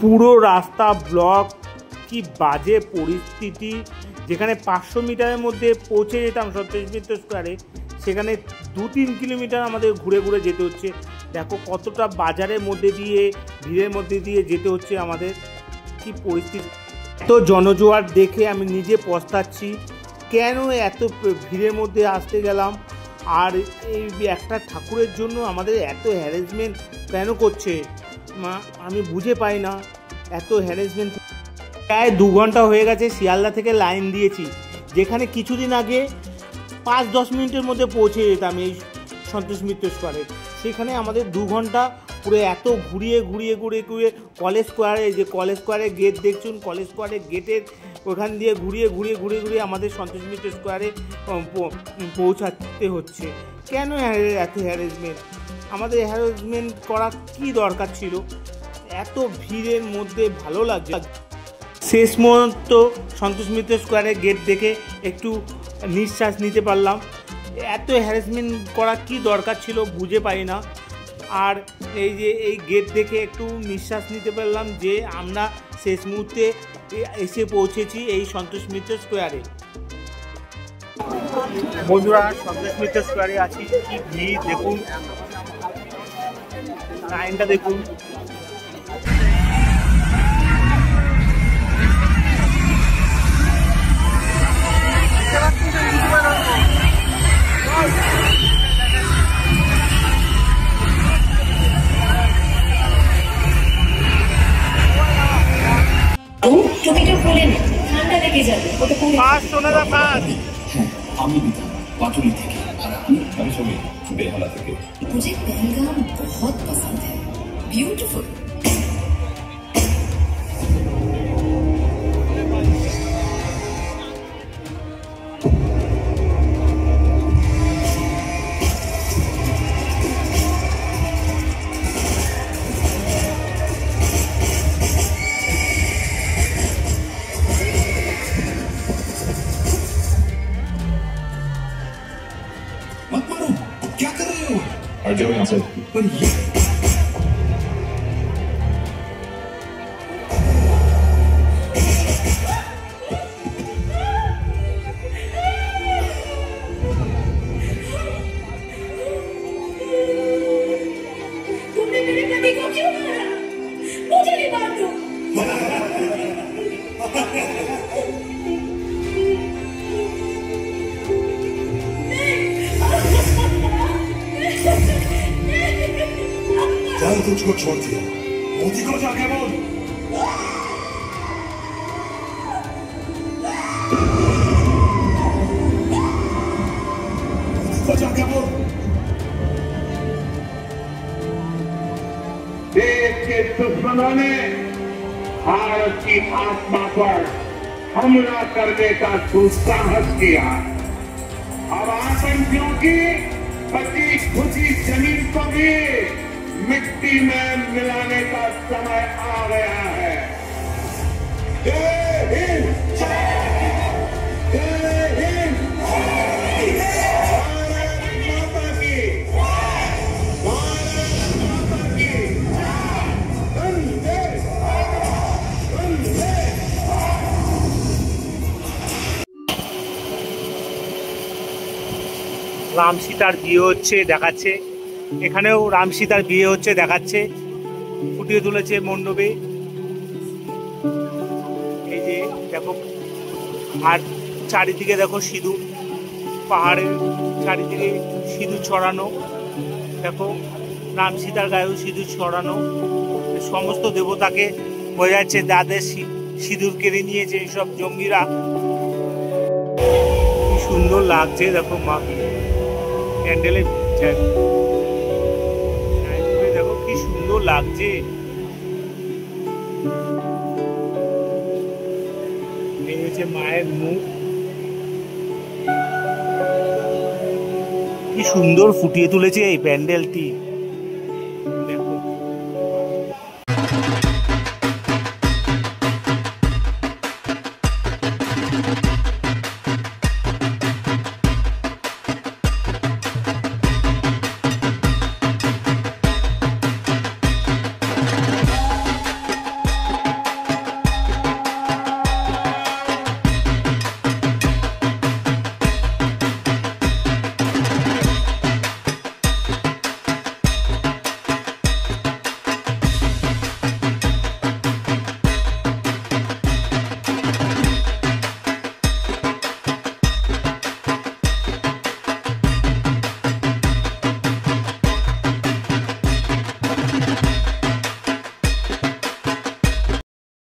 পুরো রাস্তা ব্লক, কি বাজে পরিস্থিতি। যেখানে 500 মিটারের মধ্যে পৌঁছে যেতাম সন্তোষ মিত্র স্কোয়ারে, সেখানে 2-3 কিলোমিটার আমাদের ঘুরে ঘুরে যেতে হচ্ছে। দেখো কতটা বাজারের মধ্যে দিয়ে, ভিড়ের মধ্যে দিয়ে যেতে হচ্ছে আমাদের, কি পরিস্থিতি। এত জনজোয়ার দেখে আমি নিজে পস্তাচ্ছি, কেন এত ভিড়ের মধ্যে আসতে গেলাম। আর এই একটা ঠাকুরের জন্য আমাদের এত হ্যারাসমেন্ট কেন করছে আমি বুঝে পাই না। এত হ্যারাসমেন্ট, প্রায় 2 ঘন্টা হয়ে গেছে শিয়ালদা থেকে লাইন দিয়েছি, যেখানে কিছুদিন আগে 5-10 মিনিটের মধ্যে পৌঁছে যেতাম এই সন্তোষ মিত্র স্কোয়ারে। সেখানে আমাদের 2 ঘন্টা পুরো এত ঘুরিয়ে ঘুরিয়ে ঘুরিয়ে ঘুরিয়ে কলেজ স্কোয়ারে, যে কলেজ স্কোয়ারের গেট দেখছুন, কলেজ স্কোয়ারের গেটের ওখান দিয়ে ঘুরিয়ে ঘুরিয়ে ঘুরিয়ে ঘুরিয়ে আমাদের সন্তোষ মিত্র স্কোয়ারে পৌঁছাতে হচ্ছে। কেন এত হ্যারাসমেন্ট? আমাদের হ্যারাসমেন্ট করা কি দরকার ছিল? এত ভিড়ের মধ্যে ভালো লাগছে। শেষ মুহূর্ত সন্তোষ মিত্র স্কোয়ারের গেট দেখে একটু নিঃশ্বাস নিতে পারলাম। এত হ্যারাসমেন্ট করা কি দরকার ছিল বুঝে পাই না। আর এই যে এই গেট দেখে একটু নিঃশ্বাস নিতে পারলাম যে আমরা শেষ মুহূর্তে এসে পৌঁছেছি এই সন্তোষ মিত্র স্কোয়ারে। বন্ধুরা, সন্তোষ মিত্র স্কোয়ারে আছি, কি ভিড় দেখুন, লাইনটা দেখুন। টুপিটা খুলে নে, ঠান্ডা লেগে যাবে। আমি বিধান पाटुली থেকে আর আমি সবে বেহালা থেকে। मुझे पहलगाम बहुत पसंद है, ब्यूटीफुल। हट जाओ यहाँ से। पर ये तुमने मेरे पति को क्यों मारा? मुझे भी मार दो। जान तुझको छोड़ दिया, मोदी को जाके बोल। मोदी को जाके बोल। देश के दुश्मनों ने भारत की आत्मा पर हमला करने का दुस्साहस किया। अब आतंकियों की बची खुची जमीन को भी मिट्टी में मिलाने का समय आ गया है। जय हिंद, जय हिंद, भारत माता की, भारत माता की, वंदे, वंदे। রাম সীতার বিয়ে হচ্ছে দেখাচ্ছে, এখানেও রাম সীতার বিয়ে হচ্ছে দেখাচ্ছে, ফুটিয়ে তুলেছে মণ্ডপে। এই যে দেখো, আর চারিদিকে দেখো সিঁদুর, পাহাড়ের চারিদিকে সিঁদুর ছড়ানো। দেখো রাম সীতার গায়েও সিঁদুর ছড়ানো। সমস্ত দেবতাকে বোঝা যাচ্ছে যাদের সিঁদুর কেড়ে নিয়েছে এইসব জঙ্গিরা। কি সুন্দর লাগছে দেখো, মা প্যান্ডেলে দেখো কি সুন্দর লাগছে। এই হচ্ছে মায়ের মুখ, কি সুন্দর ফুটিয়ে তুলেছে এই প্যান্ডেলটি। দেখো